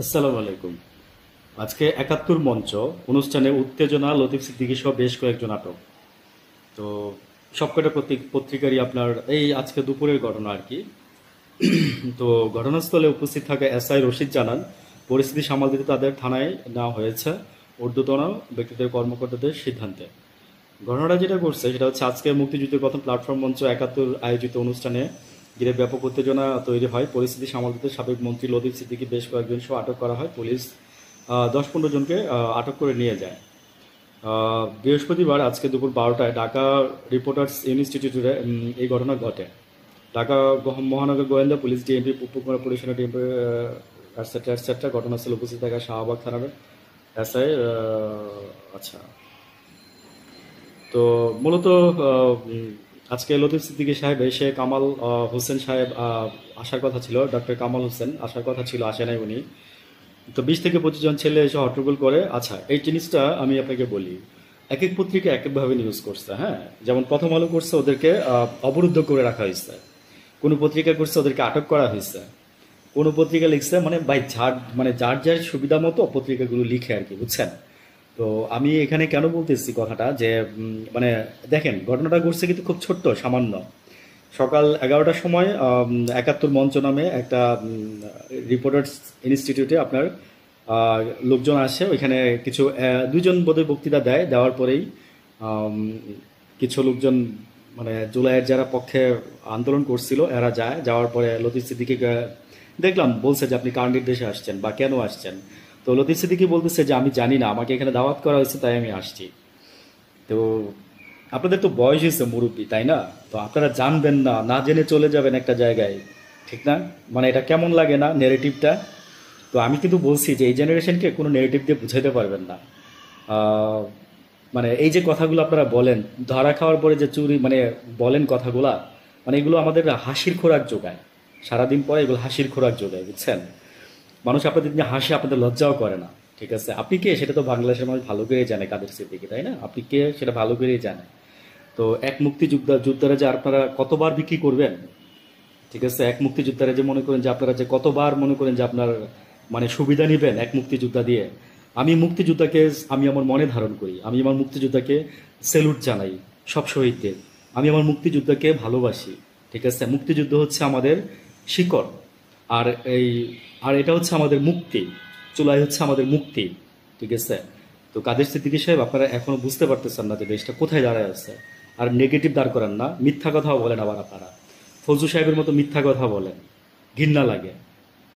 আসসালামু আলাইকুম। আজকে ৭১ মঞ্চ অনুষ্ঠানে উত্তেজনা, লতিফ সিদ্দিকী সহ বেশ কয়েকজন আটক। তো সবকটা পত্রিকারই আপনার এই আজকে দুপুরের ঘটনা আর কি। তো ঘটনাস্থলে উপস্থিত থাকা এসআই রশিদ জানান, পরিস্থিতি সামাল দিতে তাদের থানায় নেওয়া হয়েছে ঊর্ধ্বতন ব্যক্তিদের কর্মকর্তাদের সিদ্ধান্তে। ঘটনাটা যেটা করছে সেটা হচ্ছে আজকে মুক্তিযুদ্ধের প্রথম প্ল্যাটফর্ম মঞ্চ ৭১ আয়োজিত অনুষ্ঠানে ঘিরে ব্যাপক উত্তেজনা তৈরি হয়। পরিস্থিতি সামাল দিতে সাবেক মন্ত্রী লতিফ সিদ্দিকী বেশ কয়েকজন সহ আটক করা হয়। পুলিশ ১০-১৫ জনকে আটক করে নিয়ে যায়। বৃহস্পতিবার আজকে দুপুর ১২টায় ঢাকা রিপোর্টার্স ইনস্টিটিউটে এই ঘটনা ঘটে। ঢাকা মহানগর গোয়েন্দা পুলিশ, ডিএমপি, উপকুমার পরিষেবা, ডিএমপি অ্যাটসেট্রা অ্যাটসেট্রা ঘটনাস্থলে উপস্থিত থাকা শাহবাগ থানার এসআই। আচ্ছা, তো মূলত আজকে লতিফ সিদ্দিকী সাহেব এসে কামাল হোসেন সাহেব আসার কথা ছিল, ডক্টর কামাল হোসেন আসার কথা ছিল, আসে নাই উনি। তো ২০ থেকে ২৫ জন ছেলে এসে হট্টগোল করে। আচ্ছা, এই জিনিসটা আমি আপনাকে বলি, এক এক পত্রিকা এক একভাবে নিউজ করছে। হ্যাঁ, যেমন প্রথম আলো করছে ওদেরকে অবরুদ্ধ করে রাখা হয়েছে, কোনো পত্রিকা করছে ওদেরকে আটক করা হয়েছে, কোনো পত্রিকা লিখছে মানে বাই যার মানে যার যার সুবিধা মতো পত্রিকাগুলো লিখে আর কি, বুঝছেন? তো আমি এখানে কেন বলতেছি কথাটা যে মানে দেখেন ঘটনাটা ঘটছে কিন্তু খুব ছোট্ট সামান্য। সকাল ১১টার সময় ৭১ মঞ্চ নামে একটা রিপোর্টার্স ইনস্টিটিউটে আপনার লোকজন আসে। ওইখানে কিছু দুইজন বোধহয় বক্তৃতা দেয়, দেওয়ার পরেই আম, কিছু লোকজন মানে জুলাইয়ের যারা পক্ষে আন্দোলন করছিল এরা যায়। যাওয়ার পরে লতিফ সিদ্দিকী দেখলাম বলছে যে আপনি কার নির্দেশে আসছেন বা কেন আসছেন। তো লতিফ সিদ্দিকী বলতেছে যে আমি জানি না, আমাকে এখানে দাওয়াত করা হয়েছে তাই আমি আসছি। তো আপনাদের তো বয়স হয়েছে মুরব্বী, তাই না? তো আপনারা জানবেন না, না জেনে চলে যাবেন একটা জায়গায়, ঠিক না? মানে এটা কেমন লাগে না নেরেটিভটা? তো আমি কিন্তু বলছি যে এই জেনারেশনকে কোনো নেরেটিভ দিয়ে বুঝাইতে পারবেন না। আহ, মানে এই যে কথাগুলো আপনারা বলেন, ধরা খাওয়ার পরে যে চুরি মানে বলেন কথাগুলা, মানে এগুলো আমাদের হাসির খোরাক যোগায়। সারাদিন পরে এগুলো হাসির খোরাক যোগায়, বুঝছেন? মানুষ আপনাদের নিয়ে হাসি, আপনাদের লজ্জাও করে না। ঠিক আছে, আপনি কে সেটা তো বাংলাদেশের মানুষ ভালো করেই জানে, কাদের সিদ্দিকী, তাই না? আপনি কে সেটা ভালো করেই জানে। তো এক মুক্তিযোদ্ধারা যে আপনারা কতবার বিক্রি করবেন? ঠিক আছে, এক মুক্তিযোদ্ধারা যে মনে করেন যে আপনারা যে কতবার মনে করেন যে আপনার মানে সুবিধা নেবেন এক মুক্তিযোদ্ধা দিয়ে। আমি মুক্তিযোদ্ধাকে আমি আমার মনে ধারণ করি, আমি আমার মুক্তিযোদ্ধাকে স্যালুট জানাই, সব শহীদদের। আমি আমার মুক্তিযোদ্ধাকে ভালোবাসি। ঠিক আছে, মুক্তিযুদ্ধ হচ্ছে আমাদের শিকড়। আর এই আর এটা হচ্ছে আমাদের মুক্তি। চুলাই হচ্ছে আমাদের মুক্তি। ঠিক আছে। তো কাদের সিদ্দিকী সাহেব, আপনারা এখনো বুঝতে পারতেছেন না যে দেশটা কোথায় দাঁড়ায় আছে। আর নেগেটিভ দাঁড় করেন না, মিথ্যা কথাও বলেন আবার আপনারা। ফজলু সাহেবের মতো মিথ্যা কথা বলেন, ঘৃণা লাগে।